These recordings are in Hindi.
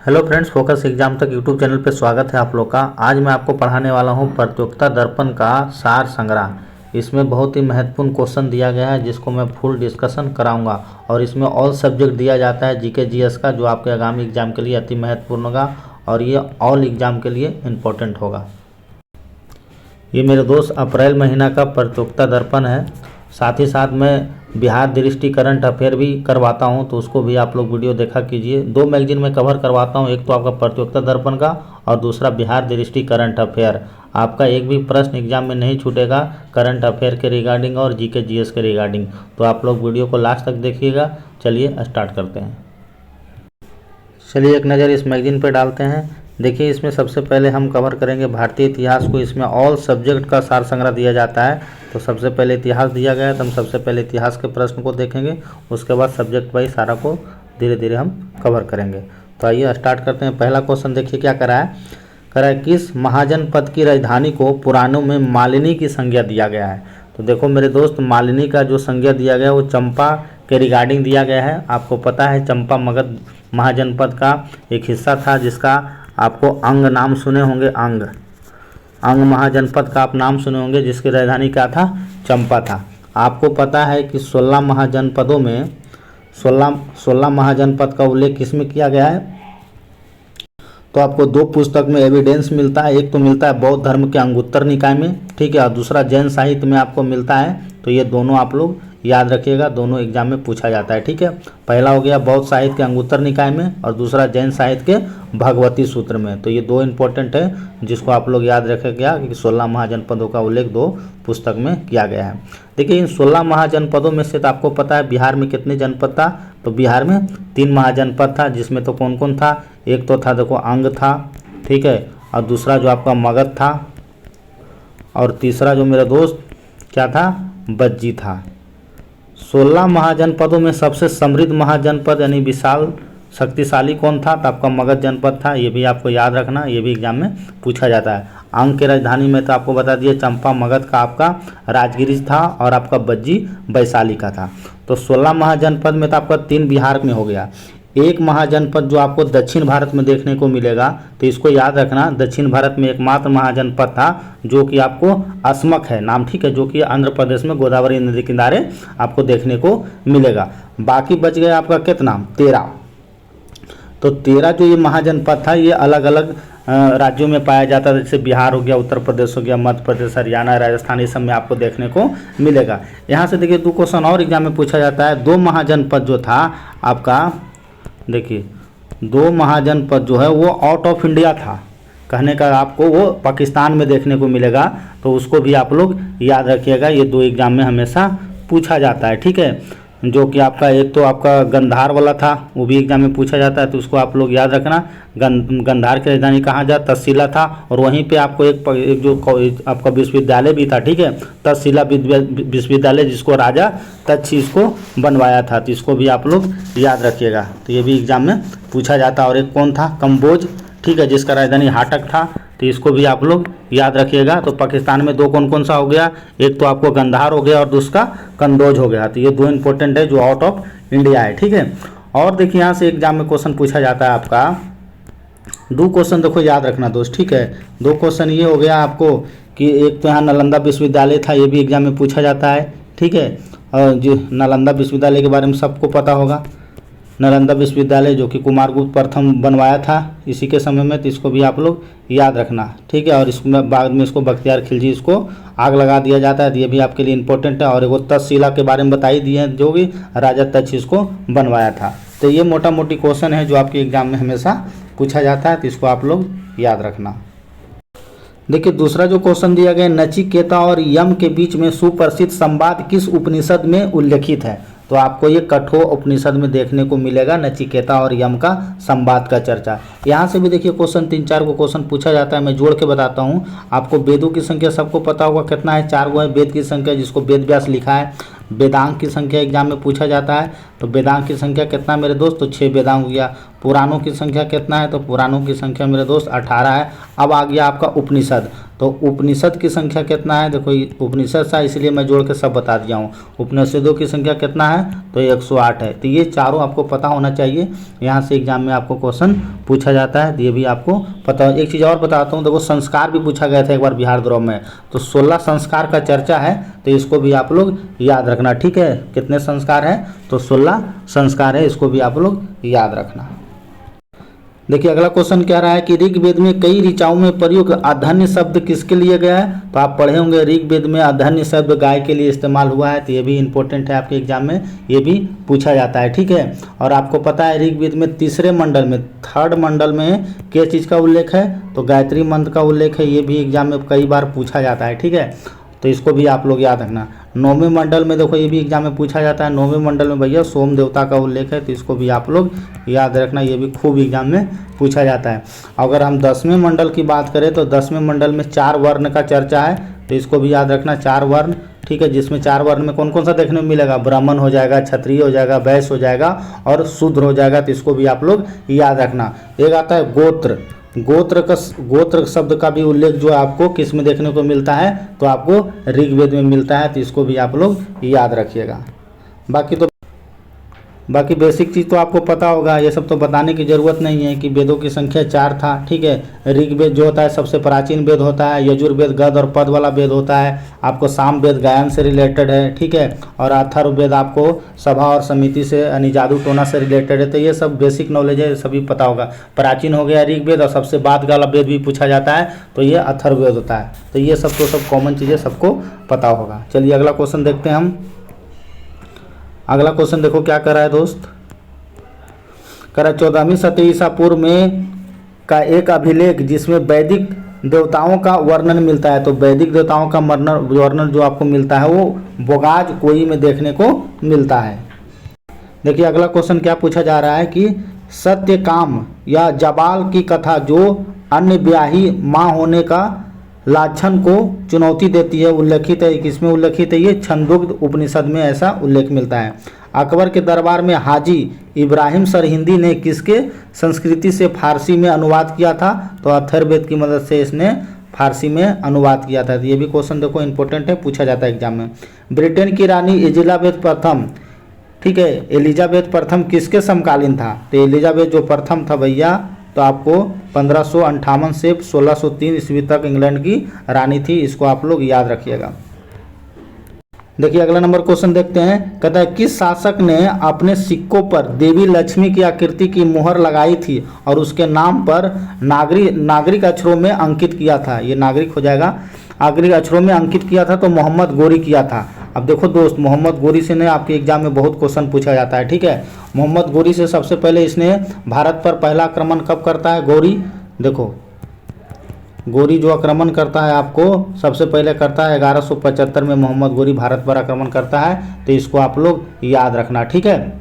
हेलो फ्रेंड्स, फोकस एग्जाम तक यूट्यूब चैनल पे स्वागत है आप लोग का। आज मैं आपको पढ़ाने वाला हूँ प्रतियोगिता दर्पण का सार संग्रह। इसमें बहुत ही महत्वपूर्ण क्वेश्चन दिया गया है जिसको मैं फुल डिस्कशन कराऊंगा और इसमें ऑल सब्जेक्ट दिया जाता है जीके जीएस का, जो आपके आगामी एग्जाम के लिए अति महत्वपूर्ण होगा और ये ऑल एग्जाम के लिए इम्पोर्टेंट होगा। ये मेरे दोस्त अप्रैल महीना का प्रतियोगिता दर्पण है। साथ ही साथ मैं बिहार दृष्टि करंट अफेयर भी करवाता हूं, तो उसको भी आप लोग वीडियो देखा कीजिए। दो मैगजीन में कवर करवाता हूं, एक तो आपका प्रतियोगिता दर्पण का और दूसरा बिहार दृष्टि करंट अफेयर। आपका एक भी प्रश्न एग्जाम में नहीं छूटेगा करंट अफेयर के रिगार्डिंग और जीके जीएस के रिगार्डिंग, तो आप लोग वीडियो को लास्ट तक देखिएगा। चलिए स्टार्ट करते हैं। चलिए एक नज़र इस मैगजीन पर डालते हैं। देखिए, इसमें सबसे पहले हम कवर करेंगे भारतीय इतिहास को। इसमें ऑल सब्जेक्ट का सार संग्रह दिया जाता है, तो सबसे पहले इतिहास दिया गया है, तो हम सबसे पहले इतिहास के प्रश्न को देखेंगे, उसके बाद सब्जेक्ट वाइज सारा को धीरे धीरे हम कवर करेंगे। तो आइए स्टार्ट करते हैं। पहला क्वेश्चन देखिए क्या करा है, किस महाजनपद की राजधानी को पुराणों में मालिनी की संज्ञा दिया गया है। तो देखो मेरे दोस्त, मालिनी का जो संज्ञा दिया गया है वो चंपा के रिगार्डिंग दिया गया है। आपको पता है चंपा मगध महाजनपद का एक हिस्सा था, जिसका आपको अंग नाम सुने होंगे। अंग महाजनपद का आप नाम सुने होंगे, जिसकी राजधानी क्या था, चंपा था। आपको पता है कि 16 महाजनपदों में 16 महाजनपद का उल्लेख किसमें किया गया है। तो आपको दो पुस्तक में एविडेंस मिलता है, एक तो मिलता है बौद्ध धर्म के अंगुत्तर निकाय में, ठीक है, और दूसरा जैन साहित्य में आपको मिलता है। तो ये दोनों आप लोग याद रखिएगा, दोनों एग्जाम में पूछा जाता है, ठीक है। पहला हो गया बौद्ध साहित्य के अंगुत्तर निकाय में और दूसरा जैन साहित्य के भगवती सूत्र में। तो ये दो इंपॉर्टेंट है जिसको आप लोग याद रखेगा कि 16 महाजनपदों का उल्लेख दो पुस्तक में किया गया है। देखिए, इन 16 महाजनपदों में से तो आपको पता है बिहार में कितने जनपद था। तो बिहार में 3 महाजनपद था, जिसमें तो कौन कौन था, एक तो था देखो अंग था, ठीक है, और दूसरा जो आपका मगध था, और तीसरा जो मेरा दोस्त क्या था, बज्जी था। 16 महाजनपदों में सबसे समृद्ध महाजनपद यानी विशाल शक्तिशाली कौन था, तो आपका मगध जनपद था। ये भी आपको याद रखना, ये भी एग्जाम में पूछा जाता है। अंग की राजधानी में तो आपको बता दिया चंपा मगध का आपका राजगिरी था और आपका बज्जी वैशाली का था। तो 16 महाजनपद में तो आपका 3 बिहार में हो गया। एक महाजनपद जो आपको दक्षिण भारत में देखने को मिलेगा, तो इसको याद रखना, दक्षिण भारत में एकमात्र महाजनपद था जो कि आपको अस्मक है नाम, ठीक है, जो कि आंध्र प्रदेश में गोदावरी नदी किनारे आपको देखने को मिलेगा। बाकी बच गया आपका कितना, 13। तो 13 जो ये महाजनपद था ये अलग अलग राज्यों में पाया जाता है, जैसे बिहार हो गया, उत्तर प्रदेश हो गया, मध्य प्रदेश, हरियाणा, राजस्थान, ये सब में आपको देखने को मिलेगा। यहाँ से देखिए 2 क्वेश्चन और एग्जाम में पूछा जाता है। 2 महाजनपद जो था आपका, देखिए 2 महाजनपद जो है वो आउट ऑफ इंडिया था, कहने का आपको वो पाकिस्तान में देखने को मिलेगा, तो उसको भी आप लोग याद रखिएगा। ये 2 एग्जाम में हमेशा पूछा जाता है, ठीक है। जो कि आपका एक तो आपका गंधार वाला था, वो भी एग्जाम में पूछा जाता है, तो उसको आप लोग याद रखना। गंधार की राजधानी कहाँ जा, तक्षशिला था, और वहीं पे आपको एक जो आपका विश्वविद्यालय भी था, ठीक है, तक्षशिला विश्वविद्यालय, जिसको राजा तक्ष इसको बनवाया था, तो इसको भी आप लोग याद रखिएगा। तो ये भी एग्जाम में पूछा जाता है। और एक कौन था, कंबोज, ठीक है, जिसका राजधानी हाटक था, तो इसको भी आप लोग याद रखिएगा। तो पाकिस्तान में 2 कौन कौन सा हो गया, एक तो आपको गंधार हो गया और दूसरा कंदोज हो गया। तो ये 2 इंपॉर्टेंट है जो आउट ऑफ इंडिया है, ठीक है। और देखिए यहाँ से एग्जाम में क्वेश्चन पूछा जाता है आपका, 2 क्वेश्चन देखो याद रखना दोस्त, ठीक है। 2 क्वेश्चन ये हो गया आपको कि एक तो यहाँ नालंदा विश्वविद्यालय था, ये भी एग्जाम में पूछा जाता है, ठीक है। और जो नालंदा विश्वविद्यालय के बारे में सबको पता होगा, नालंदा विश्वविद्यालय जो कि कुमारगुप्त प्रथम बनवाया था इसी के समय में, तो इसको भी आप लोग याद रखना, ठीक है। और इसमें बाद में इसको बख्तियार खिलजी इसको आग लगा दिया जाता है, तो ये भी आपके लिए इंपॉर्टेंट है। और वो तक्षशिला के बारे में बता ही दिए हैं, जो भी राजा तक्ष इसको बनवाया था। तो ये मोटा मोटी क्वेश्चन है जो आपके एग्जाम में हमेशा पूछा जाता है, तो इसको आप लोग याद रखना। देखिए दूसरा जो क्वेश्चन दिया गया, नचिकेता और यम के बीच में सुप्रसिद्ध संवाद किस उपनिषद में उल्लेखित है। तो आपको ये कठोर उपनिषद में देखने को मिलेगा नचिकेता और यम का संवाद का चर्चा। यहाँ से भी देखिए क्वेश्चन 3-4 को क्वेश्चन पूछा जाता है, मैं जोड़ के बताता हूँ आपको। वेदों की संख्या सबको पता होगा कितना है, 4 गो है वेद की संख्या, जिसको वेद व्यास लिखा है। वेदांग की संख्या एग्जाम में पूछा जाता है, तो वेदांग की संख्या कितना मेरे दोस्त, तो 6 वेदांग हो गया। पुराणों की संख्या कितना है, तो पुराणों की संख्या मेरे दोस्त 18 है। अब आ गया आपका उपनिषद, तो उपनिषद की संख्या कितना है, देखो उपनिषद सा इसलिए मैं जोड़ के सब बता दिया हूँ। उपनिषदों की संख्या कितना है, तो 108 है। तो ये चारों आपको पता होना चाहिए, यहाँ से एग्जाम में आपको क्वेश्चन पूछा जाता है, तो ये भी आपको पता। एक चीज़ और बताता हूँ, देखो संस्कार भी पूछा गया था एक बार बिहार द्रोह में, तो 16 संस्कार का चर्चा है, तो इसको भी आप लोग याद रखना, ठीक है। कितने संस्कार है, तो 16 संस्कार है, इसको भी आप लोग याद रखना। देखिए अगला क्वेश्चन कह रहा है कि ऋग्वेद में कई ऋचाओं में प्रयुक्त अधन्य शब्द किसके लिए गया है, तो आप पढ़े होंगे ऋग्वेद में अधन्य शब्द गाय के लिए इस्तेमाल हुआ है, तो ये भी इंपॉर्टेंट है आपके एग्जाम में, ये भी पूछा जाता है, ठीक है। और आपको पता है ऋग्वेद में तीसरे मंडल में, थर्ड मंडल में किस चीज़ का उल्लेख है, तो गायत्री मंत्र का उल्लेख है, ये भी एग्जाम में कई बार पूछा जाता है, ठीक है। तो इसको भी आप लोग याद रखना। 9वें मंडल में देखो, ये भी एग्जाम में पूछा जाता है, 9वें मंडल में भैया सोम देवता का उल्लेख है, तो इसको भी आप लोग याद रखना, ये भी खूब एग्जाम में पूछा जाता है। अगर हम 10वें मंडल की बात करें तो 10वें मंडल में 4 वर्ण का चर्चा है, तो इसको भी याद रखना, 4 वर्ण, ठीक है। जिसमें 4 वर्ण में कौन कौन सा देखने में मिलेगा, ब्राह्मण हो जाएगा, क्षत्रिय हो जाएगा, वैश्य हो जाएगा और शूद्र हो जाएगा, तो इसको भी आप लोग याद रखना। एक आता है गोत्र, गोत्र शब्द का भी उल्लेख जो आपको किस में देखने को मिलता है, तो आपको ऋग्वेद में मिलता है, तो इसको भी आप लोग याद रखिएगा। बाकी बेसिक चीज़ तो आपको पता होगा, ये सब तो बताने की ज़रूरत नहीं है कि वेदों की संख्या 4 था, ठीक है। ऋग्वेद जो होता है सबसे प्राचीन वेद होता है, यजुर्वेद गद और पद वाला वेद होता है, आपको सामवेद गायन से रिलेटेड है, ठीक है। और अथर्ववेद आपको सभा और समिति से यानी जादू टोना से रिलेटेड है, तो ये सब बेसिक नॉलेज है, सभी पता होगा। प्राचीन हो गया ऋग्वेद, और सबसे बाद वाला वेद भी पूछा जाता है, तो ये अथर्ववेद होता है। तो ये सब कॉमन चीज़ें सबको पता होगा। चलिए अगला क्वेश्चन देखते हैं हम। अगला क्वेश्चन देखो क्या कर रहा है दोस्त, कर रहा है 14वीं शती ईसा पूर्व में का एक अभिलेख जिसमें वैदिक देवताओं का वर्णन मिलता है। तो वैदिक देवताओं का वर्णन जो आपको मिलता है वो बोगाज कोई में देखने को मिलता है। देखिए अगला क्वेश्चन क्या पूछा जा रहा है कि सत्यकाम या जबाल की कथा जो अन्य ब्याही माँ होने का लाछन को चुनौती देती है, उल्लेखित है, किसमें उल्लेखित है, ये छंदोग्ध उपनिषद में ऐसा उल्लेख मिलता है। अकबर के दरबार में हाजी इब्राहिम सरहिंदी ने किसके संस्कृति से फारसी में अनुवाद किया था, तो अथर्ववेद की मदद से इसने फारसी में अनुवाद किया था। तो ये भी क्वेश्चन देखो इंपॉर्टेंट है, पूछा जाता है एग्जाम में। ब्रिटेन की रानी एलिजाबेथ प्रथम, ठीक है, एलिजाबेथ प्रथम किसके समकालीन था, तो एलिजाबेथ जो प्रथम था भैया, तो आपको 1558 से 1603 ईस्वी तक इंग्लैंड की रानी थी, इसको आप लोग याद रखिएगा। देखिए अगला नंबर क्वेश्चन देखते हैं, कहता है किस शासक ने अपने सिक्कों पर देवी लक्ष्मी की आकृति की मुहर लगाई थी और उसके नाम पर नागरिक अक्षरों में अंकित किया था। ये नागरिक हो जाएगा, नागरिक अक्षरों में अंकित किया था, तो मोहम्मद गोरी किया था। अब देखो दोस्त, मोहम्मद गोरी से ने आपके एग्जाम में बहुत क्वेश्चन पूछा जाता है, ठीक है। मोहम्मद गोरी से सबसे पहले इसने भारत पर पहला आक्रमण कब करता है, गोरी, देखो गोरी जो आक्रमण करता है आपको सबसे पहले करता है 1175 में मोहम्मद गोरी भारत पर आक्रमण करता है, तो इसको आप लोग याद रखना, ठीक है।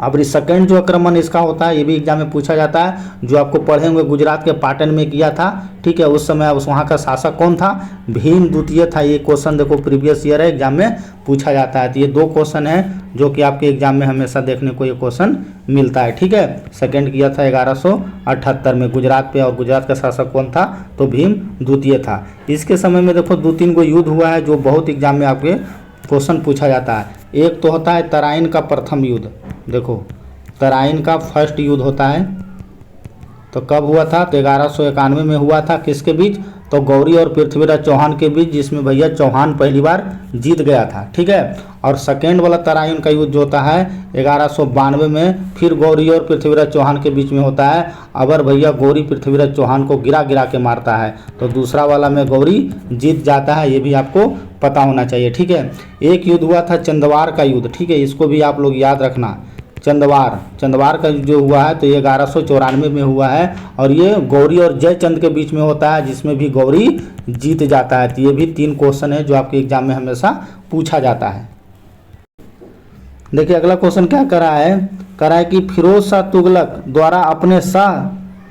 अब सेकंड जो आक्रमण इसका होता है, ये भी एग्जाम में पूछा जाता है, जो आपको पढ़े होंगे गुजरात के पाटन में किया था, ठीक है। उस समय उस वहाँ का शासक कौन था, भीम द्वितीय था। ये क्वेश्चन देखो प्रीवियस ईयर है, एग्जाम में पूछा जाता है। तो ये 2 क्वेश्चन है जो कि आपके एग्जाम में हमेशा देखने को ये क्वेश्चन मिलता है, ठीक है। सेकंड किया था 1178 में गुजरात पे, और गुजरात का शासक कौन था, तो भीम द्वितीय था। इसके समय में देखो 2-3 गो युद्ध हुआ है जो बहुत एग्जाम में आपके क्वेश्चन पूछा जाता है। एक तो होता है तराइन का प्रथम युद्ध, देखो तराइन का फर्स्ट युद्ध होता है, तो कब हुआ था, तो 1191 में हुआ था, किसके बीच, तो गौरी और पृथ्वीराज चौहान के बीच, जिसमें भैया चौहान पहली बार जीत गया था, ठीक है। और सेकेंड वाला तराइन का युद्ध जो होता है 1192 में, फिर गौरी और पृथ्वीराज चौहान के बीच में होता है। अबर भैया गौरी पृथ्वीराज चौहान को गिरा के मारता है, तो दूसरा वाला में गौरी जीत जाता है, ये भी आपको पता होना चाहिए, ठीक है। एक युद्ध हुआ था चंदवार का युद्ध, ठीक है, इसको भी आप लोग याद रखना। चंदवार का जो हुआ है तो ये 1194 में हुआ है, और ये गौरी और जयचंद के बीच में होता है, जिसमें भी गौरी जीत जाता है। तो ये भी 3 क्वेश्चन है जो आपके एग्जाम में हमेशा पूछा जाता है। देखिए अगला क्वेश्चन क्या कर रहा है कि फिरोज शाह तुगलक द्वारा अपने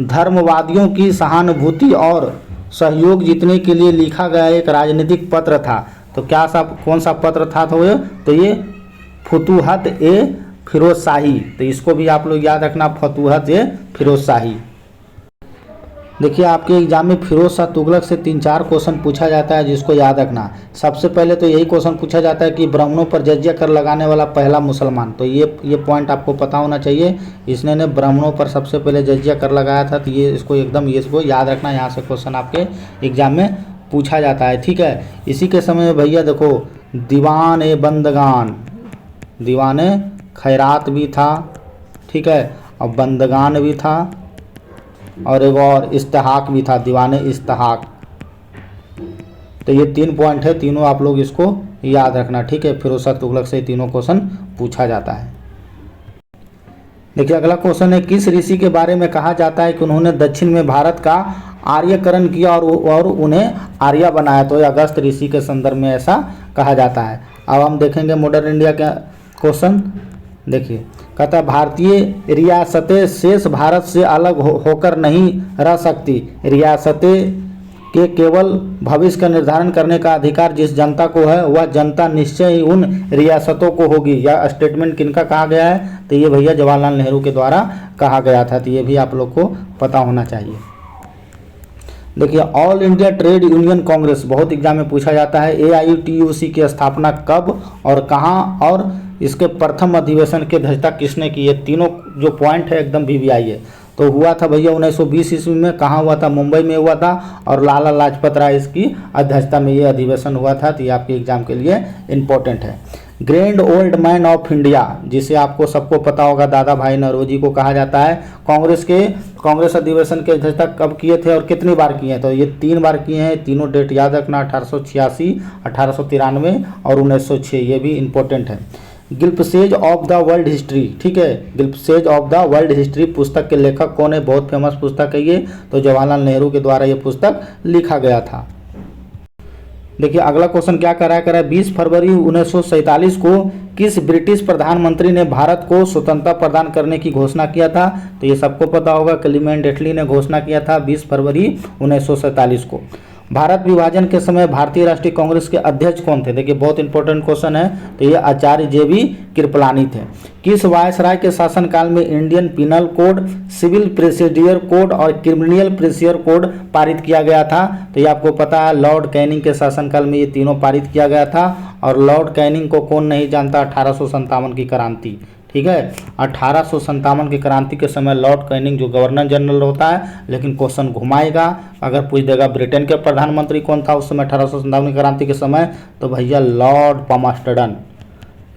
धर्मवादियों की सहानुभूति और सहयोग जीतने के लिए लिखा गया एक राजनीतिक पत्र था, तो कौन सा पत्र था, तो ये फुतूहत ए फिरोज शाही। तो इसको भी आप लोग याद रखना, फतूहत ए फिरोज शाही। देखिए आपके एग्जाम में फिरोज शाह तुगलक से 3-4 क्वेश्चन पूछा जाता है, जिसको याद रखना। सबसे पहले तो यही क्वेश्चन पूछा जाता है कि ब्राह्मणों पर जजिया कर लगाने वाला पहला मुसलमान, तो ये पॉइंट आपको पता होना चाहिए। इसने ने ब्राह्मणों पर सबसे पहले जजिया कर लगाया था, तो ये इसको याद रखना। यहाँ से क्वेश्चन आपके एग्जाम में पूछा जाता है, ठीक है। इसी के समय में भैया देखो दीवान ए बंदगान, दीवान खैरात भी था, ठीक है, और बंदगान भी था, और एक और इस्तेहाक भी था, दीवान इस्तेहाक। तो ये 3 पॉइंट है, तीनों आप लोग इसको याद रखना, ठीक है। फिरोज शाह तुगलक से तीनों क्वेश्चन पूछा जाता है। देखिए अगला क्वेश्चन है, किस ऋषि के बारे में कहा जाता है कि उन्होंने दक्षिण में भारत का आर्यकरण किया और उन्हें आर्य बनाया? तो अगस्त ऋषि के संदर्भ में ऐसा कहा जाता है। अब हम देखेंगे मॉडर्न इंडिया का क्वेश्चन। देखिए कहता है, भारतीय रियासतें शेष भारत से अलग होकर नहीं रह सकती। रियासतें के केवल भविष्य का निर्धारण करने का अधिकार जिस जनता को है, वह जनता निश्चय ही उन रियासतों को होगी। यह स्टेटमेंट किनका कहा गया है? तो ये भैया जवाहरलाल नेहरू के द्वारा कहा गया था, तो ये भी आप लोग को पता होना चाहिए। देखिए all India trade union Congress बहुत एग्जाम में पूछा जाता है। AITUC की स्थापना कब और कहाँ, और इसके प्रथम अधिवेशन की अध्यक्षता किसने की? ये तीनों जो पॉइंट है एकदम VVI है। तो हुआ था भैया 1920 ईस्वी में। कहाँ हुआ था? मुंबई में हुआ था, और लाला लाजपत राय इसकी अध्यक्षता में ये अधिवेशन हुआ था। तो ये आपके एग्जाम के लिए इम्पोर्टेंट है। Grand old man of India, जिसे आपको सबको पता होगा दादा भाई नौरोजी को कहा जाता है। कांग्रेस अधिवेशन की अध्यक्षता कब किए थे और कितनी बार किए हैं? तो ये 3 बार किए हैं। तीनों डेट याद रखना, 1886, 1893 और 1906, ये भी इम्पोर्टेंट है। गिल्पसेज ऑफ द वर्ल्ड हिस्ट्री, ठीक है, गिल्पसेज ऑफ द वर्ल्ड हिस्ट्री पुस्तक के लेखक कौन है? बहुत फेमस पुस्तक है ये, तो जवाहरलाल नेहरू के द्वारा ये पुस्तक लिखा गया था। देखिए अगला क्वेश्चन क्या करा है 20 फरवरी 1947 को किस ब्रिटिश प्रधानमंत्री ने भारत को स्वतंत्रता प्रदान करने की घोषणा किया था? तो ये सबको पता होगा, क्लेमेंट एटली ने घोषणा किया था 20 फरवरी 1947 को। भारत विभाजन के समय भारतीय राष्ट्रीय कांग्रेस के अध्यक्ष कौन थे? देखिए बहुत इंपॉर्टेंट क्वेश्चन है, तो ये आचार्य JB कृपलानी थे। किस वायसराय के शासनकाल में Indian penal code, civil procedure code और क्रिमिनल प्रोसीडियर कोड पारित किया गया था? तो ये आपको पता है, लॉर्ड कैनिंग के शासनकाल में ये तीनों पारित किया गया था। और लॉर्ड कैनिंग को कौन नहीं जानता? 1857 की क्रांति, ठीक है, 1857 की क्रांति के समय लॉर्ड कैनिंग जो गवर्नर जनरल होता है, लेकिन क्वेश्चन घुमाएगा, अगर पूछ देगा ब्रिटेन के प्रधानमंत्री कौन था उस समय 1857 की क्रांति के समय, तो भैया लॉर्ड पामस्टर्डन।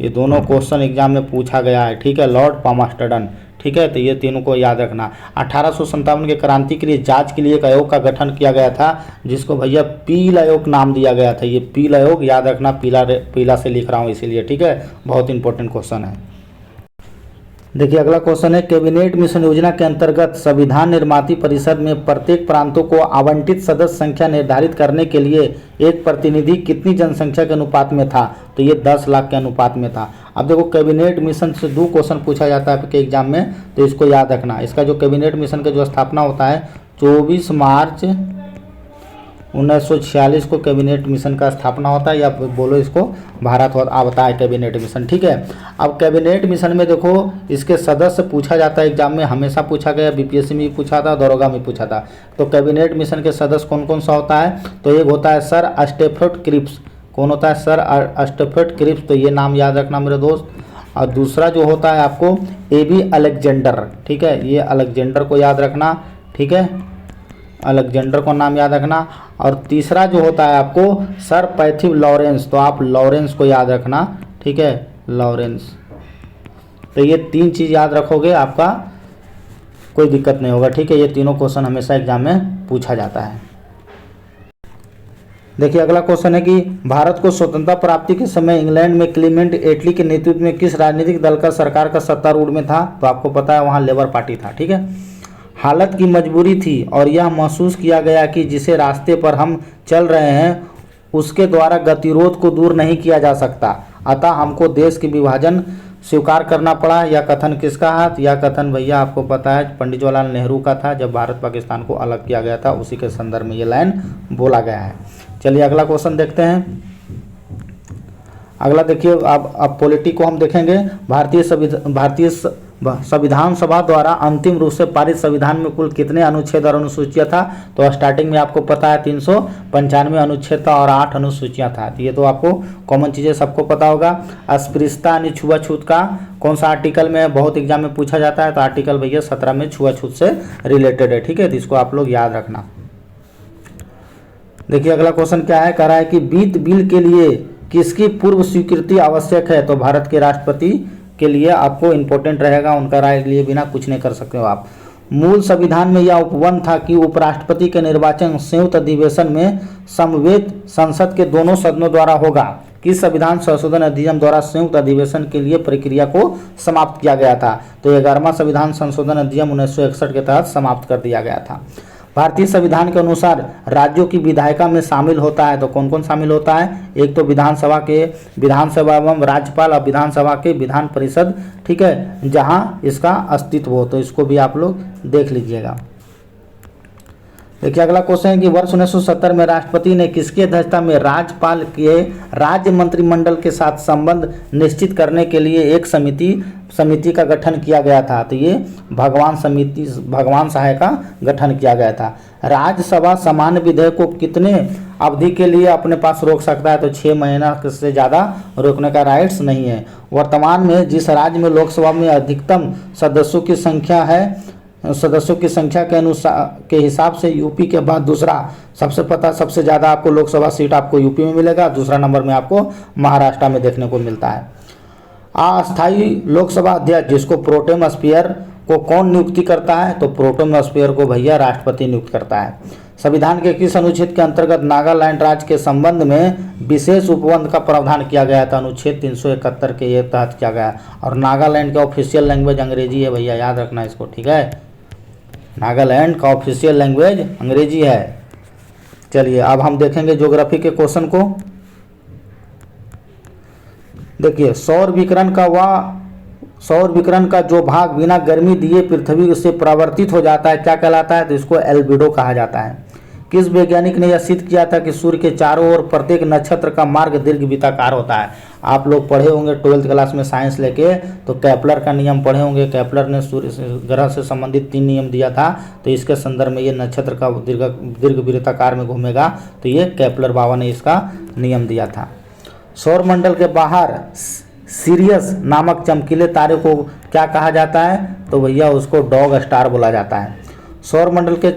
ये दोनों क्वेश्चन एग्जाम में पूछा गया है, ठीक है, लॉर्ड पामस्टर्डन, ठीक है। तो ये तीनों को याद रखना। 1857 की क्रांति के लिए जांच के लिए एक आयोग का गठन किया गया था, जिसको भैया पील आयोग नाम दिया गया था। ये पील आयोग याद रखना, पीला से लिख रहा हूँ इसीलिए, ठीक है, बहुत इंपॉर्टेंट क्वेश्चन है। देखिए अगला क्वेश्चन है, कैबिनेट मिशन योजना के अंतर्गत संविधान निर्माती परिषद में प्रत्येक प्रांतों को आवंटित सदस्य संख्या निर्धारित करने के लिए एक प्रतिनिधि कितनी जनसंख्या के अनुपात में था? तो ये 10 लाख के अनुपात में था। अब देखो कैबिनेट मिशन से 2 क्वेश्चन पूछा जाता है आपके एग्जाम में, तो इसको याद रखना। इसका जो कैबिनेट मिशन का जो स्थापना होता है 24 मार्च 1946 को कैबिनेट मिशन का स्थापना होता है, या बोलो इसको भारत आता है कैबिनेट मिशन, ठीक है। अब कैबिनेट मिशन में देखो इसके सदस्य पूछा जाता है एग्जाम में, हमेशा पूछा गया, BPSC में भी पूछा था, दरोगा में पूछा था। तो कैबिनेट मिशन के सदस्य कौन कौन सा होता है? तो एक होता है सर स्टेफर्ड क्रिप्स। कौन होता है? सर स्टेफर्ड क्रिप्स, तो ये नाम याद रखना मेरे दोस्त। और दूसरा जो होता है आपको AB अलेक्जेंडर, ठीक है, ये अलेक्जेंडर को याद रखना, ठीक है, अलेक्जेंडर को नाम याद रखना। और तीसरा जो होता है आपको सर पैथिव लॉरेंस, तो आप लॉरेंस को याद रखना, ठीक है, लॉरेंस। तो ये 3 चीज़ याद रखोगे, आपका कोई दिक्कत नहीं होगा, ठीक है। ये तीनों क्वेश्चन हमेशा एग्जाम में पूछा जाता है। देखिए अगला क्वेश्चन है कि भारत को स्वतंत्रता प्राप्ति के समय इंग्लैंड में क्लेमेंट एटली के नेतृत्व में किस राजनीतिक दल का सरकार का सत्तारूढ़ में था? तो आपको पता है वहाँ लेबर पार्टी था, ठीक है। हालत की मजबूरी थी और यह महसूस किया गया कि जिसे रास्ते पर हम चल रहे हैं उसके द्वारा गतिरोध को दूर नहीं किया जा सकता, अतः हमको देश के विभाजन स्वीकार करना पड़ा। यह कथन किसका है? यह कथन भैया आपको पता है पंडित जवाहरलाल नेहरू का था, जब भारत पाकिस्तान को अलग किया गया था, उसी के संदर्भ में ये लाइन बोला गया है। चलिए अगला क्वेश्चन देखते हैं। संविधान सभा द्वारा अंतिम रूप से पारित संविधान में कुल कितने अनुच्छेद और अनुसूचियां था? तो स्टार्टिंग में आपको पता है 395 अनुच्छेद था और 8 अनुसूचियां था। तो ये तो आपको कॉमन चीज़ें सबको पता होगा। अस्पृश्यता यानी छुआछूत का कौन सा आर्टिकल में बहुत एग्जाम में पूछा जाता है? तो आर्टिकल भैया 17 में छुआछूत से रिलेटेड है, ठीक है। तो इसको आप लोग याद रखना। देखिए अगला क्वेश्चन क्या है, कह रहा है कि वित्त बिल के लिए किसकी पूर्व स्वीकृति आवश्यक है? तो भारत के राष्ट्रपति के लिए आपको इंपॉर्टेंट रहेगा, उनका राय लिए बिना कुछ नहीं कर सकते हो आप। मूल संविधान में यह उपबंध था कि उपराष्ट्रपति के निर्वाचन संयुक्त अधिवेशन में समवेत संसद के दोनों सदनों द्वारा होगा। किस संविधान संशोधन अधिनियम द्वारा संयुक्त अधिवेशन के लिए प्रक्रिया को समाप्त किया गया था? तो 11वां संविधान संशोधन अधिनियम 1961 के तहत समाप्त कर दिया गया था। भारतीय संविधान के अनुसार राज्यों की विधायिका में शामिल होता है, तो कौन कौन शामिल होता है? एक तो विधानसभा एवं राज्यपाल और विधानसभा के विधान परिषद, ठीक है, जहां इसका अस्तित्व हो। तो इसको भी आप लोग देख लीजिएगा। देखिए अगला क्वेश्चन है कि वर्ष 1970 में राष्ट्रपति ने किसकी अध्यक्षता में राज्यपाल के राज्य मंत्रिमंडल के साथ संबंध निश्चित करने के लिए एक समिति का गठन किया गया था? तो ये भगवान सहाय का गठन किया गया था। राज्यसभा सामान्य विधेयक को कितने अवधि के लिए अपने पास रोक सकता है? तो 6 महीना से ज़्यादा रोकने का राइट्स नहीं है। वर्तमान में जिस राज्य में लोकसभा में अधिकतम सदस्यों की संख्या के हिसाब से यूपी के बाद दूसरा सबसे ज़्यादा आपको लोकसभा सीट आपको यूपी में मिलेगा, दूसरा नंबर में आपको महाराष्ट्र में देखने को मिलता है। अस्थायी लोकसभा अध्यक्ष जिसको प्रोटेम स्पीकर को कौन नियुक्ति करता है? तो प्रोटेम स्पीकर को भैया राष्ट्रपति नियुक्त करता है। संविधान के किस अनुच्छेद के अंतर्गत नागालैंड राज्य के संबंध में विशेष उपबंध का प्रावधान किया गया था? अनुच्छेद 371 के ये तहत किया गया। और नागालैंड का ऑफिशियल लैंग्वेज अंग्रेजी है भैया, याद रखना इसको, ठीक है। नागालैंड का ऑफिशियल लैंग्वेज अंग्रेजी है। चलिए अब हम देखेंगे ज्योग्राफी के क्वेश्चन को। देखिए सौर विकिरण का जो भाग बिना गर्मी दिए पृथ्वी से परावर्तित हो जाता है क्या कहलाता है? तो इसको एल्बिडो कहा जाता है। किस वैज्ञानिक ने यह सिद्ध किया था कि सूर्य के चारों ओर प्रत्येक नक्षत्र का मार्ग दीर्घवृत्ताकार होता है? आप लोग पढ़े होंगे 12th क्लास में साइंस लेके, तो केपलर का नियम पढ़े होंगे। केपलर ने सूर्य ग्रह से संबंधित 3 नियम दिया था। तो इसके संदर्भ में ये नक्षत्र का दीर्घवृत्ताकार में घूमेगा, तो ये केपलर बाबा ने इसका नियम दिया था। सौरमंडल के बाहर सीरियस नामक चमकीले तारे को क्या कहा जाता है? तो भैया उसको डॉग स्टार बोला जाता है। सौरमंडल के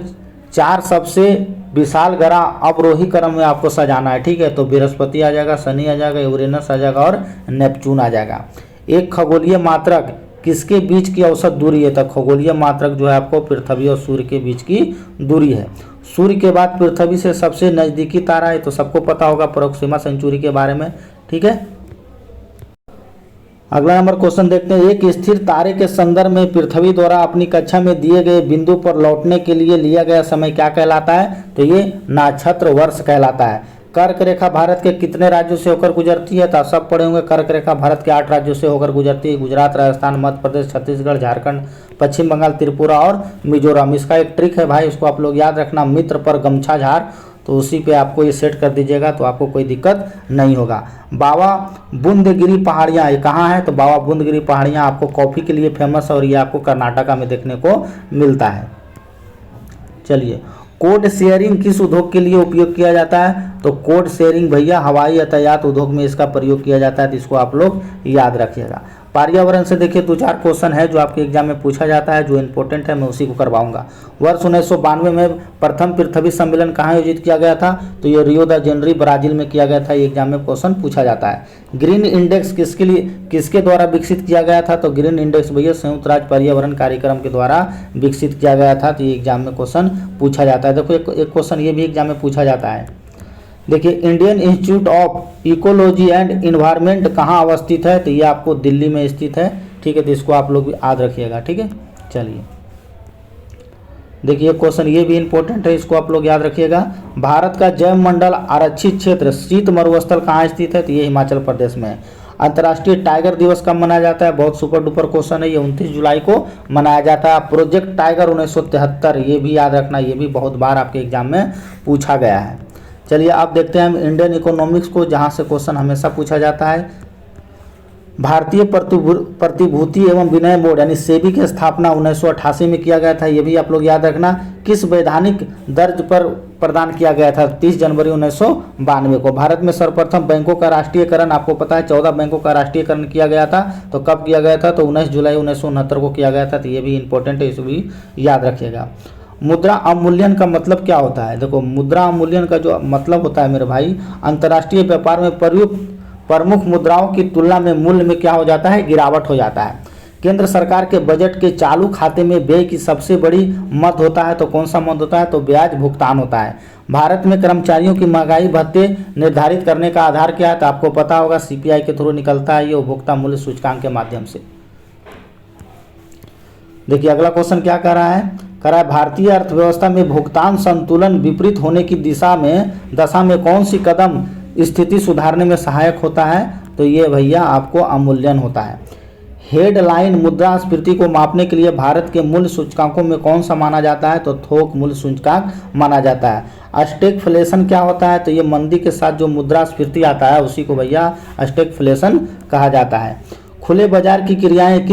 4 सबसे विशाल ग्रह अवरोही क्रम में आपको सजाना है, ठीक है। तो बृहस्पति आ जाएगा, शनि आ जाएगा, यूरेनस आ जाएगा और नेपच्यून आ जाएगा। एक खगोलीय मात्रक किसके बीच की औसत दूरी है? तो खगोलीय मात्रक जो है आपको पृथ्वी और सूर्य के बीच की दूरी है। सूर्य के बाद पृथ्वी से सबसे नज़दीकी तारा है, तो सबको पता होगा प्रोक्सिमा सेंचुरी के बारे में, ठीक है। अगला नंबर क्वेश्चन देखते हैं। एक स्थिर तारे के संदर्भ में पृथ्वी द्वारा अपनी कक्षा में दिए गए बिंदु पर लौटने के लिए लिया गया समय क्या कहलाता है? तो ये नक्षत्र वर्ष कहलाता है। कर्क रेखा भारत के कितने राज्यों से होकर गुजरती है? तो आप सब पढ़े होंगे कर्क रेखा भारत के 8 राज्यों से होकर गुजरती है। गुजरात, राजस्थान, मध्य प्रदेश, छत्तीसगढ़, झारखंड, पश्चिम बंगाल, त्रिपुरा और मिजोरम। इसका एक ट्रिक है भाई, इसको आप लोग याद रखना, मित्र पर गमछा झाड़, तो उसी पे आपको ये सेट कर दीजिएगा तो आपको कोई दिक्कत नहीं होगा। बाबा बूंदगिरी पहाड़ियाँ ये कहाँ है? तो बाबा बूंदगिरी पहाड़ियाँ आपको कॉफ़ी के लिए फेमस है और ये आपको कर्नाटका में देखने को मिलता है। चलिए कोड शेयरिंग किस उद्योग के लिए उपयोग किया जाता है? तो कोड शेयरिंग भैया हवाई यातायात उद्योग में इसका प्रयोग किया जाता है, तो इसको आप लोग याद रखिएगा। पर्यावरण से देखिए 2-4 क्वेश्चन है जो आपके एग्जाम में पूछा जाता है, जो इंपॉर्टेंट है मैं उसी को करवाऊंगा। वर्ष 1992 में प्रथम पृथ्वी सम्मेलन कहाँ आयोजित किया गया था? तो ये रियो द जेनेरो ब्राजील में किया गया था। ये एग्जाम में क्वेश्चन पूछा जाता है। ग्रीन इंडेक्स किसके द्वारा विकसित किया गया था? तो ग्रीन इंडेक्स भैया संयुक्त राज्य पर्यावरण कार्यक्रम के द्वारा विकसित किया गया था। तो ये एग्जाम में क्वेश्चन पूछा जाता है। देखो एक क्वेश्चन ये भी एग्जाम में पूछा जाता है। देखिए Indian institute of ecology and environment कहाँ अवस्थित है? तो ये आपको दिल्ली में स्थित है, ठीक है। तो इसको आप लोग याद रखिएगा, ठीक है। चलिए देखिए क्वेश्चन ये भी इंपॉर्टेंट है, इसको आप लोग याद रखिएगा। भारत का जैव मंडल आरक्षित क्षेत्र शीत मरुस्थल कहाँ स्थित है? तो ये हिमाचल प्रदेश में है। अंतर्राष्ट्रीय टाइगर दिवस कब मनाया जाता है? बहुत सुपर डुपर क्वेश्चन है, ये 29 जुलाई को मनाया जाता है। प्रोजेक्ट टाइगर 1973, ये भी याद रखना, ये भी बहुत बार आपके एग्जाम में पूछा गया है। चलिए आप देखते हैं हम इंडियन इकोनॉमिक्स को, जहाँ से क्वेश्चन हमेशा पूछा जाता है। भारतीय प्रतिभूति एवं विनिमय बोर्ड यानी सेबी की स्थापना 1988 में किया गया था, ये भी आप लोग याद रखना। किस वैधानिक दर्ज पर प्रदान किया गया था? 30 जनवरी 1992 को। भारत में सर्वप्रथम बैंकों का राष्ट्रीयकरण आपको पता है, 14 बैंकों का राष्ट्रीयकरण किया गया था। तो कब किया गया था? तो 19 जुलाई 1969 को किया गया था। तो ये भी इंपॉर्टेंट है, इसे भी याद रखिएगा। मुद्रा अवमूल्यन का मतलब क्या होता है? देखो, मुद्रा अवमूल्यन का जो मतलब होता है मेरे भाई, अंतर्राष्ट्रीय व्यापार में प्रयुक्त प्रमुख मुद्राओं की तुलना में मूल्य में क्या हो जाता है? गिरावट हो जाता है। केंद्र सरकार के बजट के चालू खाते में व्यय की सबसे बड़ी मद होता है, तो कौन सा मद होता है? तो ब्याज भुगतान होता है। भारत में कर्मचारियों की महंगाई भत्ते निर्धारित करने का आधार क्या है? तो आपको पता होगा, सीपीआई के थ्रू निकलता है, ये उपभोक्ता मूल्य सूचकांक के माध्यम से। देखिए अगला क्वेश्चन क्या कर रहा है? कह रहा है भारतीय अर्थव्यवस्था में भुगतान संतुलन विपरीत होने की दशा में कौन सी कदम स्थिति सुधारने में सहायक होता है? तो ये भैया आपको अवमूल्यन होता है। हेडलाइन मुद्रास्फीति को मापने के लिए भारत के मूल्य सूचकांकों में कौन सा माना जाता है? तो थोक मूल्य सूचकांक माना जाता है। स्टैगफ्लेशन क्या होता है? तो ये मंदी के साथ जो मुद्रास्फीति आता है उसी को भैया स्टैगफ्लेशन कहा जाता है। खुले बाजार की क्रियाएं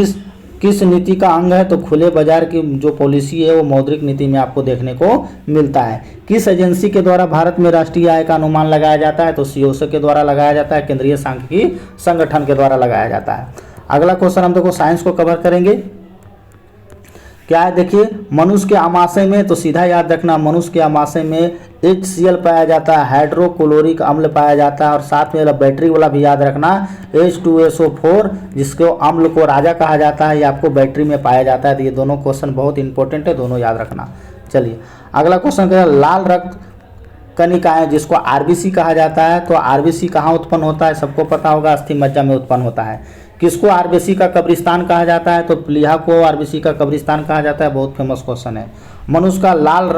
किस नीति का अंग है? तो खुले बाजार की जो पॉलिसी है वो मौद्रिक नीति में आपको देखने को मिलता है। किस एजेंसी के द्वारा भारत में राष्ट्रीय आय का अनुमान लगाया जाता है? तो सीओसी के द्वारा लगाया जाता है, केंद्रीय सांख्यिकी संगठन के द्वारा लगाया जाता है। अगला क्वेश्चन हम देखो साइंस को कवर करेंगे। क्या है? देखिए मनुष्य के आमाशय में, तो सीधा याद रखना, मनुष्य के आमाशय में HCl पाया जाता है, हाइड्रोक्लोरिक अम्ल पाया जाता है, और साथ में बैटरी वाला भी याद रखना H2SO4, जिसको अम्ल को राजा कहा जाता है, ये आपको बैटरी में पाया जाता है। तो ये दोनों क्वेश्चन बहुत इंपॉर्टेंट है, दोनों याद रखना। चलिए अगला क्वेश्चन क्या है? लाल रक्त कणिकाएं जिसको RBC कहा जाता है, तो RBC कहाँ उत्पन्न होता है? सबको पता होगा, अस्थि मज्जा में उत्पन्न होता है। किसको RBC का कब्रिस्तान कहा जाता है? तो प्लीहा को RBC का कब्रिस्तान कहा जाता है, बहुत फेमस क्वेश्चन है। मनुष्य का लाल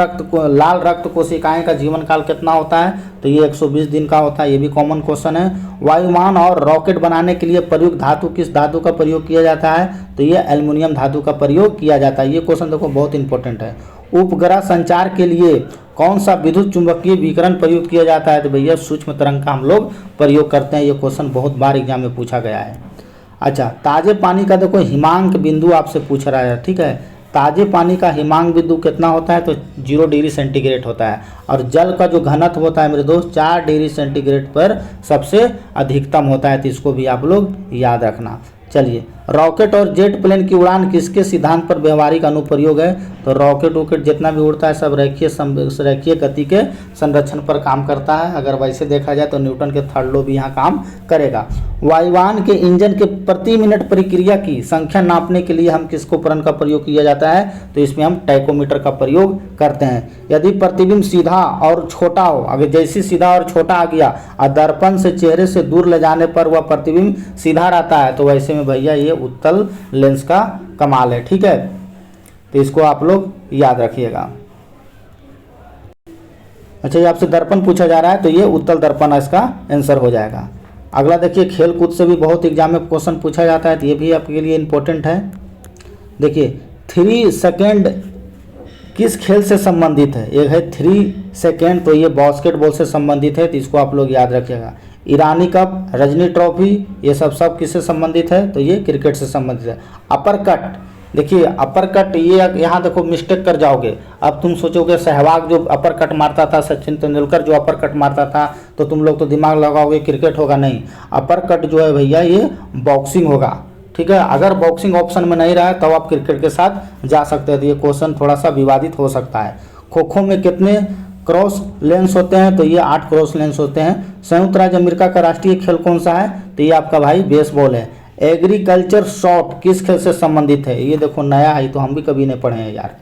रक्त कोशिकाएं का जीवन काल कितना होता है? तो ये 120 दिन का होता है, ये भी कॉमन क्वेश्चन है। वायुयान और रॉकेट बनाने के लिए प्रयुक्त धातु किस धातु का प्रयोग किया जाता है? तो ये एल्युमिनियम धातु का प्रयोग किया जाता है। ये क्वेश्चन देखो बहुत इंपॉर्टेंट है। उपग्रह संचार के लिए कौन सा विद्युत चुंबकीय विकिरण प्रयुक्त किया जाता है? तो भैया सूक्ष्म तरंग का हम लोग प्रयोग करते हैं। ये क्वेश्चन बहुत बार एग्जाम में पूछा गया है। अच्छा, ताजे पानी का देखो हिमांक बिंदु आपसे पूछ रहा है, ठीक है। ताजे पानी का हिमांक बिंदु कितना होता है? तो 0 डिग्री सेंटीग्रेड होता है। और जल का जो घनत्व होता है मेरे दोस्त 4 डिग्री सेंटीग्रेड पर सबसे अधिकतम होता है। तो इसको भी आप लोग याद रखना। चलिए, रॉकेट और जेट प्लेन की उड़ान किसके सिद्धांत पर व्यवहारिक अनुप्रयोग है? तो रॉकेट जितना भी उड़ता है सब रेखीय गति के संरक्षण पर काम करता है। अगर वैसे देखा जाए तो न्यूटन के थर्ड लॉ भी यहाँ काम करेगा। वायुयान के इंजन के प्रति मिनट प्रक्रिया की संख्या नापने के लिए हम किस उपकरण का प्रयोग किया जाता है? तो इसमें हम टैकोमीटर का प्रयोग करते हैं। यदि प्रतिबिंब सीधा और छोटा हो, अगर जैसे सीधा और छोटा आ गया और दर्पण से चेहरे से दूर ले जाने पर वह प्रतिबिंब सीधा रहता है, तो वैसे में भैया ये उत्तल लेंस का कमाल है, ठीक है। तो इसको आप लोग याद रखिएगा। अच्छा, ये आपसे दर्पण पूछा जा रहा है, तो ये उत्तल दर्पण इसका आंसर हो जाएगा। अगला देखिए, खेल कूद से भी बहुत एग्जाम में क्वेश्चन पूछा जाता है, तो ये भी आपके लिए इंपॉर्टेंट है। देखिए 3 सेकेंड किस खेल से संबंधित है? एक है 3 सेकेंड, तो ये बास्केटबॉल से संबंधित है, तो इसको आप लोग याद रखिएगा। ईरानी कप, रजनी ट्रॉफी, ये सब किससे संबंधित है? तो ये क्रिकेट से संबंधित है। अपर कट, देखिए अपर कट, ये यहाँ देखो मिस्टेक कर जाओगे। अब तुम सोचोगे सहवाग जो अपर कट मारता था, सचिन तेंदुलकर जो अपर कट मारता था, तो तुम लोग तो दिमाग लगाओगे क्रिकेट होगा। नहीं, अपर कट जो है भैया ये बॉक्सिंग होगा, ठीक है। अगर बॉक्सिंग ऑप्शन में नहीं रहा है तो आप क्रिकेट के साथ जा सकते हैं। तो ये क्वेश्चन थोड़ा सा विवादित हो सकता है। खो खो में कितने क्रॉस लेंस होते हैं? तो ये 8 क्रॉस लेंस होते हैं। संयुक्त राज्य अमेरिका का राष्ट्रीय खेल कौन सा है? तो ये आपका भाई बेसबॉल है। एग्रीकल्चर शॉट किस खेल से संबंधित है? ये देखो नया है, तो हम भी कभी नहीं पढ़े हैं यार।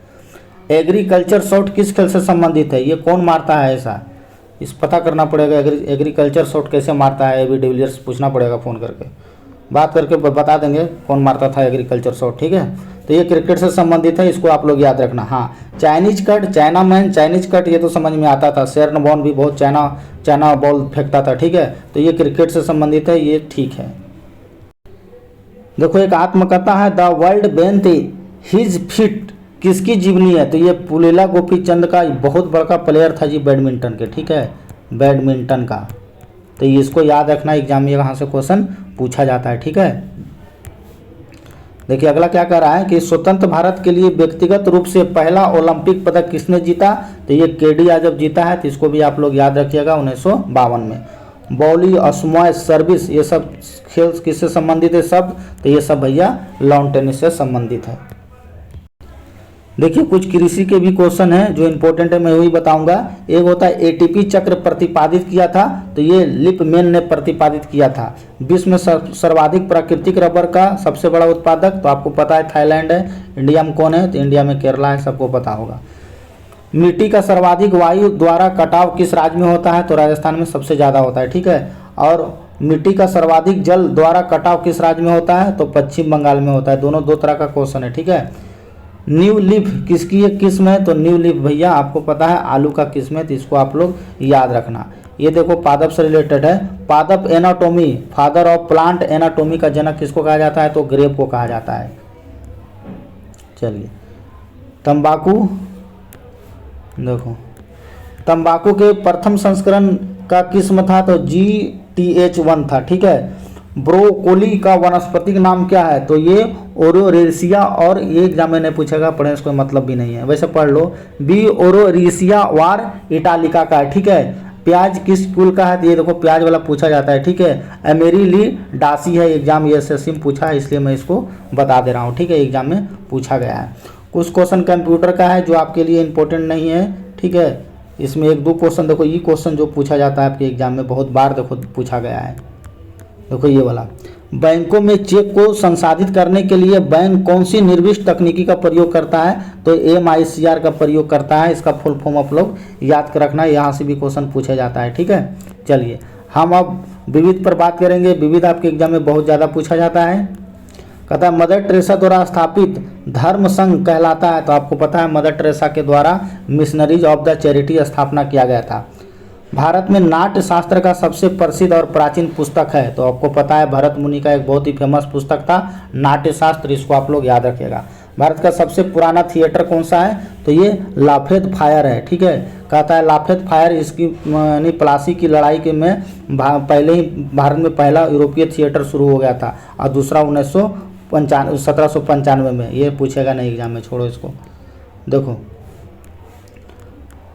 एग्रीकल्चर शॉट किस खेल से संबंधित है? ये कौन मारता है ऐसा? इस पता करना पड़ेगा। एग्रीकल्चर शॉट कैसे मारता है? एबी डिविलियर्स पूछना पड़ेगा, फ़ोन करके बात करके बता देंगे कौन मारता था एग्रीकल्चर शॉट, ठीक है। तो ये क्रिकेट से संबंधित है, इसको आप लोग याद रखना। हाँ, Chinese cut, China man, Chinese cut, ये तो समझ में आता था। शेरन बॉर्न भी बहुत चाइना बॉल फेंकता था, ठीक है। तो ये क्रिकेट से संबंधित है, ये ठीक है। देखो एक आत्मकथा है, द वर्ल्ड बेंथ हिज फिट, किसकी जीवनी है? तो ये पुलेला गोपीचंद का बहुत बड़का प्लेयर था जी, बैडमिंटन के, ठीक है, बैडमिंटन का। तो इसको याद रखना, एग्जाम में यहाँ से क्वेश्चन पूछा जाता है। ठीक है, देखिए अगला क्या कह रहा है कि स्वतंत्र भारत के लिए व्यक्तिगत रूप से पहला ओलंपिक पदक किसने जीता, तो ये केडी यादव जीता है। तो इसको भी आप लोग याद रखिएगा 1952 में। बॉली, स्मैश, सर्विस, ये सब खेल किससे संबंधित है शब्द, तो ये सब भैया लॉन टेनिस से संबंधित है। देखिए कुछ कृषि के भी क्वेश्चन है जो इम्पोर्टेंट है, मैं वही बताऊंगा। एक होता है एटीपी चक्र प्रतिपादित किया था, तो ये लिपमैन ने प्रतिपादित किया था। विश्व में सर्वाधिक प्राकृतिक रबर का सबसे बड़ा उत्पादक, तो आपको पता है थाईलैंड है। इंडिया में कौन है, तो इंडिया में केरला है, सबको पता होगा। मिट्टी का सर्वाधिक वायु द्वारा कटाव किस राज्य में होता है, तो राजस्थान में सबसे ज़्यादा होता है। ठीक है, और मिट्टी का सर्वाधिक जल द्वारा कटाव किस राज्य में होता है, तो पश्चिम बंगाल में होता है। दोनों दो तरह का क्वेश्चन है। ठीक है, न्यू लीफ किसकी एक किस्म है, तो न्यू लीफ भैया आपको पता है आलू का किस्म है, तो इसको आप लोग याद रखना। ये देखो पादप से रिलेटेड है। पादप anatomy, father of plant anatomy का जनक किसको कहा जाता है, तो ग्रेप को कहा जाता है। चलिए, तंबाकू, देखो तंबाकू के प्रथम संस्करण का किस्म था, तो GTH1 था। ठीक है, ब्रोकोली का वानस्पतिक नाम क्या है, तो ये ओरोरेसिया, और ये एग्जाम में नहीं पूछेगा, पढ़ने से कोई मतलब भी नहीं है, वैसे पढ़ लो। बी ओरोरेसिया वार इटालिका का है। ठीक है, प्याज किस कुल का है, तो ये देखो प्याज वाला पूछा जाता है। ठीक है, एमेरिलिडासी है, एग्जाम ये SSC में पूछा है, इसलिए मैं इसको बता दे रहा हूँ। ठीक है, एग्जाम में पूछा गया है। कुछ क्वेश्चन कंप्यूटर का है जो आपके लिए इंपॉर्टेंट नहीं है। ठीक है, इसमें एक दो क्वेश्चन देखो, ये क्वेश्चन जो पूछा जाता है आपके एग्जाम में बहुत बार देखो पूछा गया है। देखो ये वाला, बैंकों में चेक को संसाधित करने के लिए बैंक कौन सी निर्दिष्ट तकनीकी का प्रयोग करता है, तो MICR का प्रयोग करता है। इसका फुल फॉर्म आप लोग याद कर रखना, यहाँ से भी क्वेश्चन पूछा जाता है। ठीक है, चलिए हम अब विविध पर बात करेंगे। विविध आपके एग्जाम में बहुत ज़्यादा पूछा जाता है। कहता है मदर टेरेसा द्वारा स्थापित धर्म संघ कहलाता है, तो आपको पता है मदर टेरेसा के द्वारा मिशनरीज ऑफ द चैरिटी स्थापना किया गया था। भारत में नाट्य शास्त्र का सबसे प्रसिद्ध और प्राचीन पुस्तक है, तो आपको पता है भरत मुनि का एक बहुत ही फेमस पुस्तक था नाट्य शास्त्र, इसको आप लोग याद रखिएगा। भारत का सबसे पुराना थिएटर कौन सा है, तो ये लाफेज फायर है। ठीक है, कहता है लाफेज फायर, इसकी यानी प्लासी की लड़ाई के में पहले ही भारत में पहला यूरोपीय थिएटर शुरू हो गया था, और दूसरा 1795 में। ये पूछेगा नहीं एग्जाम में, छोड़ो इसको। देखो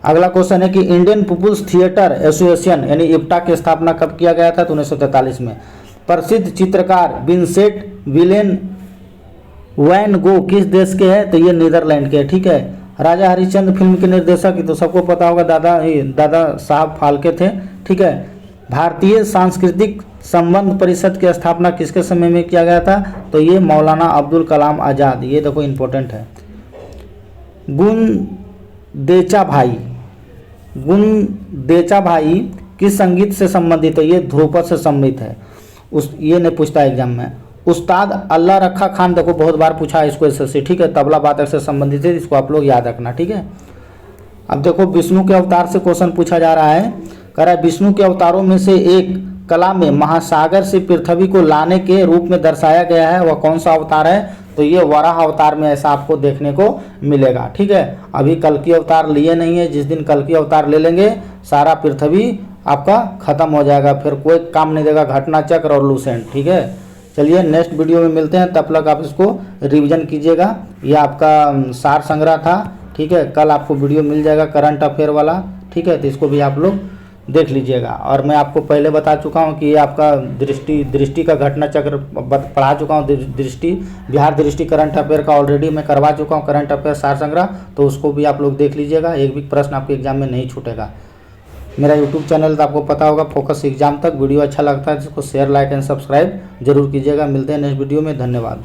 अगला क्वेश्चन है कि इंडियन पीपुल्स थिएटर एसोसिएशन यानी इप्टा की स्थापना कब किया गया था, तो 1943 में। प्रसिद्ध चित्रकार विंसेंट विलेन वैन गो किस देश के हैं, तो ये नीदरलैंड के हैं। ठीक है, राजा हरिश्चंद्र फिल्म के निर्देशक, तो सबको पता होगा दादा साहब फाल्के थे। ठीक है, भारतीय सांस्कृतिक संबंध परिषद की स्थापना किसके समय में किया गया था, तो ये मौलाना अब्दुल कलाम आज़ाद। ये देखो इंपॉर्टेंट है। गुणदेचा भाई किस संगीत से संबंधित है, ये ध्रुपद से संबंधित है। ये नहीं पूछता एग्जाम में। उस्ताद अल्लाह रखा खान, देखो बहुत बार पूछा है इसको SSC। ठीक है, तबला वादक से संबंधित है, इसको आप लोग याद रखना। ठीक है, अब देखो विष्णु के अवतार से क्वेश्चन पूछा जा रहा है। कह रहा है विष्णु के अवतारों में से एक कला में महासागर से पृथ्वी को लाने के रूप में दर्शाया गया है, वह कौन सा अवतार है, तो ये वराह अवतार में ऐसा आपको देखने को मिलेगा। ठीक है, अभी कल्कि अवतार लिए नहीं है, जिस दिन कल्कि अवतार ले लेंगे सारा पृथ्वी आपका खत्म हो जाएगा, फिर कोई काम नहीं देगा, घटना चक्र और लूसेंट। ठीक है, चलिए नेक्स्ट वीडियो में मिलते हैं, तब तक आप इसको रिवीजन कीजिएगा। ये आपका सार संग्रह था। ठीक है, कल आपको वीडियो मिल जाएगा करंट अफेयर वाला। ठीक है, तो इसको भी आप लोग देख लीजिएगा। और मैं आपको पहले बता चुका हूँ कि ये आपका दृष्टि का घटना चक्र पढ़ा चुका हूँ। दृष्टि बिहार दृष्टि करंट अफेयर का ऑलरेडी मैं करवा चुका हूँ, करंट अफेयर सार संग्रह, तो उसको भी आप लोग देख लीजिएगा। एक भी प्रश्न आपके एग्जाम में नहीं छूटेगा। मेरा यूट्यूब चैनल तो आपको पता होगा फोकस एग्जाम तक। वीडियो अच्छा लगता है जिसको शेयर लाइक एंड सब्सक्राइब जरूर कीजिएगा। मिलते हैं नेक्स्ट वीडियो में, धन्यवाद।